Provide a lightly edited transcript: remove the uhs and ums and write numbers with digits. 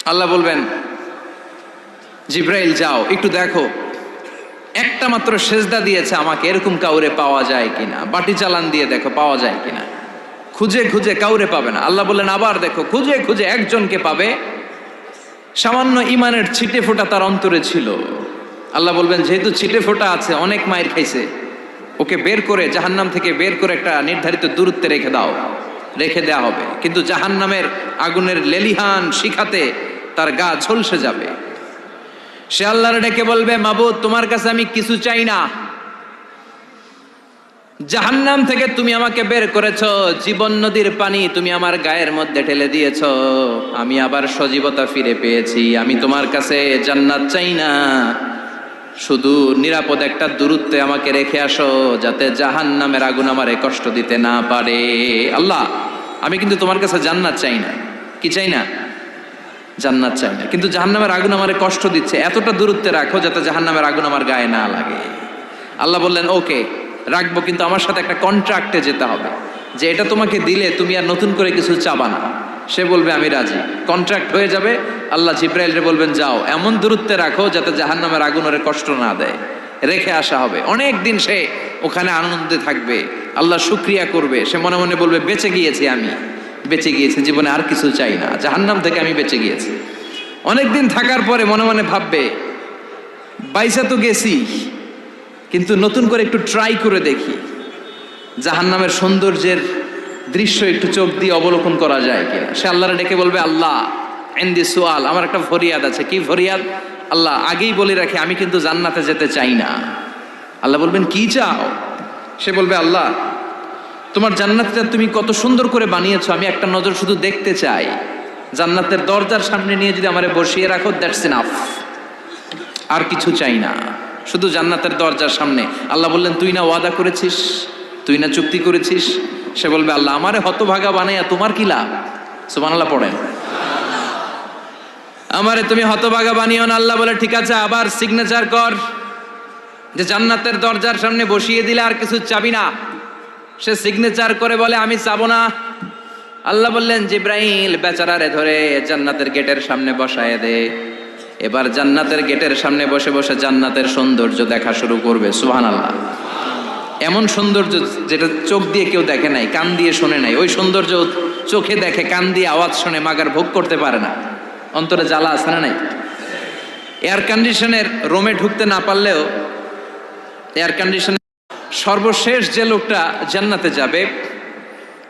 আল্লাহ বলবেন, জিব্রাইল যাও একটু দেখো, একটা মাত্র সেজদা দিয়েছে আমাকে, এরকম কাউরে পাওয়া যায় কিনা। বাটি চালান দিয়ে দেখো পাওয়া যায় কিনা। খুঁজে খুঁজে কাউরে পাবে না। আল্লাহ বললেন আবার দেখো, খুঁজে খুঁজে একজনকে পাবে, সামান্য ইমানের ছিটে ফোঁটা তার অন্তরে ছিল। আল্লাহ বলবেন, যেহেতু ছিটে ফোঁটা আছে, অনেক মায়ের খাইছে, ওকে বের করে জাহান্নাম থেকে বের করে একটা নির্ধারিত দূরত্বে রেখে দাও। রেখে দেওয়া হবে, কিন্তু জাহান্নামের আগুনের লেলিহান শিখাতে তার গা ঝলসে যাবে। সে আল্লাহর ডেকে বলবে, মাবুদ তোমার কাছে আমি কিছু চাই না, জাহান্নাম থেকে তুমি আমাকে বের করেছো, জীবন নদীর পানি তুমি আমার গায়ের মধ্যে ঢেলে দিয়েছো, আমি আবার সজীবতা ফিরে পেয়েছি। আমি তোমার কাছে জান্নাত চাই না, শুধু নিরাপদ একটা দূরত্বে আমাকে রেখে আসো, যাতে জাহান্নামের আগুন আমারে কষ্ট দিতে না পারে। আল্লাহ, আমি কিন্তু তোমার কাছে জান্নাত চাই না। কি চাই না? জান্নাত চাই না, কিন্তু জাহান্নামের আগুন আমারে কষ্ট দিচ্ছে, এতটা দূরত্বে রাখো যাতে জাহান্নামের আগুন আমার গায়ে না লাগে। আল্লাহ বললেন, ওকে রাখবো, কিন্তু আমার সাথে একটা কন্ট্রাক্টে যেতে হবে, যে এটা তোমাকে দিলে তুমি আর নতুন করে কিছু চাবা না। সে বলবে আমি রাজি, কন্ট্রাক্ট হয়ে যাবে। আল্লাহ জিব্রাইলকে বলবেন, যাও এমন দূরত্বে রাখো যাতে জাহান্নামের আগুন ওরে কষ্ট না দেয়। রেখে আসা হবে, অনেক দিন সে ওখানে আনন্দে থাকবে, আল্লাহ শুকরিয়া করবে। সে মনে মনে বলবে, বেঁচে গিয়েছি, আমি বেঁচে গিয়েছি, জীবনে আর কিছু চাই না, জাহান্নাম থেকে আমি বেঁচে গিয়েছি। অনেকদিন থাকার পরে মনে মনে ভাববে, বাইসা তো গেছি, কিন্তু নতুন করে একটু ট্রাই করে দেখি, জাহান্নামের সৌন্দর্যের দৃশ্য একটু চোখ দিয়ে অবলোকন করা যায় কিনা। সে আল্লাহরে ডেকে বলবে, আল্লাহ ইনদি সুআল, আমার একটা ফরিয়াদ আছে। কি ফরিয়াদ? আল্লাহ আগেই বলে রাখি, আমি কিন্তু জান্নাতে যেতে চাই না। আল্লাহ বলবেন, কি চাও? সে বলবে, আল্লাহ তোমার জান্নাতটা তুমি কত সুন্দর করে বানিয়েছো, আমি একটা নজর শুধু দেখতে চাই। জান্নাতের দরজার সামনে নিয়ে যদি আমারে বসিয়ে রাখো, দ্যাটস এনাফ, আর কিছু চাই না, শুধু জান্নাতের দরজার সামনে। আল্লাহ বললেন, তুই না ওয়াদা করেছিস, তুই না চুক্তি করেছিস। সে বলবে, আল্লাহ আমারে হতভাগা বানাইয়া তোমার কি লাভ? সুবহানাল্লাহ পড়েন। আমারে তুমি হতভাগা বানিও না। আল্লাহ বলে, ঠিক আছে, আবার সিগনেচার কর যে জান্নাতের দরজার সামনে বসিয়ে দিলে আর কিছু চাবি না। সে সিগনেচার করে বলে, আমি চাবো না। আল্লাহ বললেন, জিব্রাইল বেচারারে ধরে জান্নাতের গেটের সামনে বসায় দে। এবার জান্নাতের গেটের সামনে বসে বসে জান্নাতের সৌন্দর্য দেখা শুরু করবে। সুবহানাল্লাহ। এমন সৌন্দর্য যেটা চোখ দিয়ে কেউ দেখে নাই, কান দিয়ে শোনে নাই। ওই সৌন্দর্য চোখে দেখে, কান দিয়ে আওয়াজ শোনে, মাগার ভোগ করতে পারে না। অন্তরে জ্বালা আছে না নাই? এয়ার কন্ডিশনের রুমে ঢুকতে না পারলেও এয়ার কন্ডিশনের সর্বশেষ যে লোকটা জান্নাতে যাবে,